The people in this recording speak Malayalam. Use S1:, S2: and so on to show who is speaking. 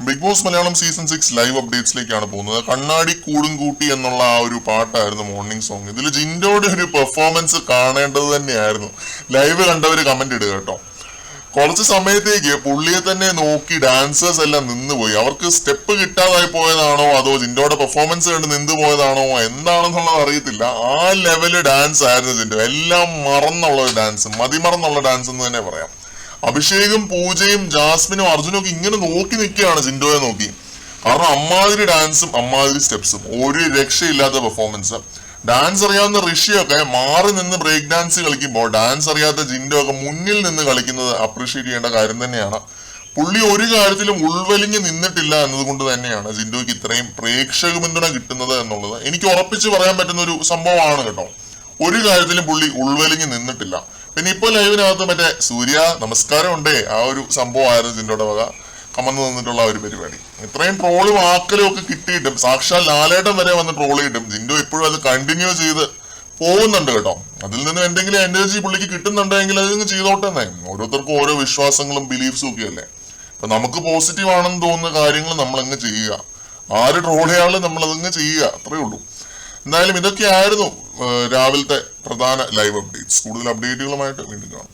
S1: Big boss Malayalam season 6 live അപ്ഡേറ്റ്സിലേക്കാണ് പോകുന്നത്. കണ്ണാടി കൂടും കൂട്ടി എന്നുള്ള ആ ഒരു പാട്ടായിരുന്നു മോർണിംഗ് സോങ്. ഇതിൽ ജിൻഡോയുടെ ഒരു പെർഫോമൻസ് കാണേണ്ടത് തന്നെയായിരുന്നു. ലൈവ് കണ്ടവര് കമന്റ് ഇടുക കേട്ടോ. കുറച്ച് സമയത്തേക്ക് പുള്ളിയെ തന്നെ നോക്കി ഡാൻസേഴ്സ് എല്ലാം നിന്നുപോയി. അവർക്ക് സ്റ്റെപ്പ് കിട്ടാതായി പോയതാണോ അതോ ജിൻഡോയുടെ പെർഫോമൻസ് കണ്ട് നിന്ന് പോയതാണോ എന്താണെന്നുള്ളത് അറിയത്തില്ല. ആ ലെവല് ഡാൻസ് ആയിരുന്നു ജിൻഡോ. എല്ലാം മറന്നുള്ള ഡാൻസ്, മതിമറന്നുള്ള ഡാൻസ് എന്ന് തന്നെ പറയാം. അഭിഷേകും പൂജയും ജാസ്മിനും അർജുനും ഒക്കെ ഇങ്ങനെ നോക്കി നിൽക്കുകയാണ് ജിൻഡോയെ നോക്കി. കാരണം അമ്മാതിരി ഡാൻസും അമ്മാതിരി സ്റ്റെപ്സും, ഒരു രക്ഷയില്ലാത്ത പെർഫോമൻസ്. ഡാൻസ് അറിയാവുന്ന ഋഷിയൊക്കെ മാറി നിന്ന് ബ്രേക്ക് ഡാൻസ് കളിക്കുമ്പോൾ ഡാൻസ് അറിയാത്ത ജിൻഡോ ഒക്കെ മുന്നിൽ നിന്ന് കളിക്കുന്നത് അപ്രീഷിയേറ്റ് ചെയ്യേണ്ട കാര്യം തന്നെയാണ്. പുള്ളി ഒരു കാര്യത്തിലും ഉൾവലിഞ്ഞ് നിന്നിട്ടില്ല എന്നതുകൊണ്ട് തന്നെയാണ് ജിൻഡോയ്ക്ക് ഇത്രയും പ്രേക്ഷക പിന്തുണ കിട്ടുന്നത് എന്നുള്ളത് എനിക്ക് ഉറപ്പിച്ച് പറയാൻ പറ്റുന്ന ഒരു സംഭവമാണ് കേട്ടോ. ഒരു കാര്യത്തിലും പുള്ളി ഉൾവലിഞ്ഞ് നിന്നിട്ടില്ല. പിന്നെ ഇപ്പൊ ലൈവിനകത്ത് മറ്റേ സൂര്യ നമസ്കാരം ഉണ്ടേ ആ ഒരു സംഭവമായിരുന്നു ജിൻഡോയുടെ വക കമന്ന് നിന്നിട്ടുള്ള ഒരു പരിപാടി. ഇത്രയും ട്രോളും ആക്കലും ഒക്കെ കിട്ടിയിട്ടും സാക്ഷാൽ ലാലേട്ടൻ വരെ വന്ന് ട്രോൾ ചെയ്തിട്ടും ജിൻഡോ ഇപ്പോഴും അത് കണ്ടിന്യൂ ചെയ്ത് പോകുന്നുണ്ട് കേട്ടോ. അതിൽ നിന്ന് എന്തെങ്കിലും എനർജി പുള്ളിക്ക് കിട്ടുന്നുണ്ടെങ്കിൽ അത് ചെയ്തോട്ടെ തന്നെ. ഓരോരുത്തർക്കും ഓരോ വിശ്വാസങ്ങളും ബിലീഫ്സും ഒക്കെ അല്ലേ. അപ്പൊ നമുക്ക് പോസിറ്റീവ് ആണെന്ന് തോന്നുന്ന കാര്യങ്ങൾ നമ്മളങ്ങ് ചെയ്യുക. ആര് ട്രോൾ ചെയ്യാനും നമ്മളതങ്ങ് ചെയ്യുക, അത്രേ ഉള്ളൂ. എന്തായാലും ഇതൊക്കെയായിരുന്നു രാവിലത്തെ പ്രധാന ലൈവ് അപ്ഡേറ്റ്സ്. കൂടുതൽ അപ്ഡേറ്റുകളുമായിട്ട് വീണ്ടും കാണാം.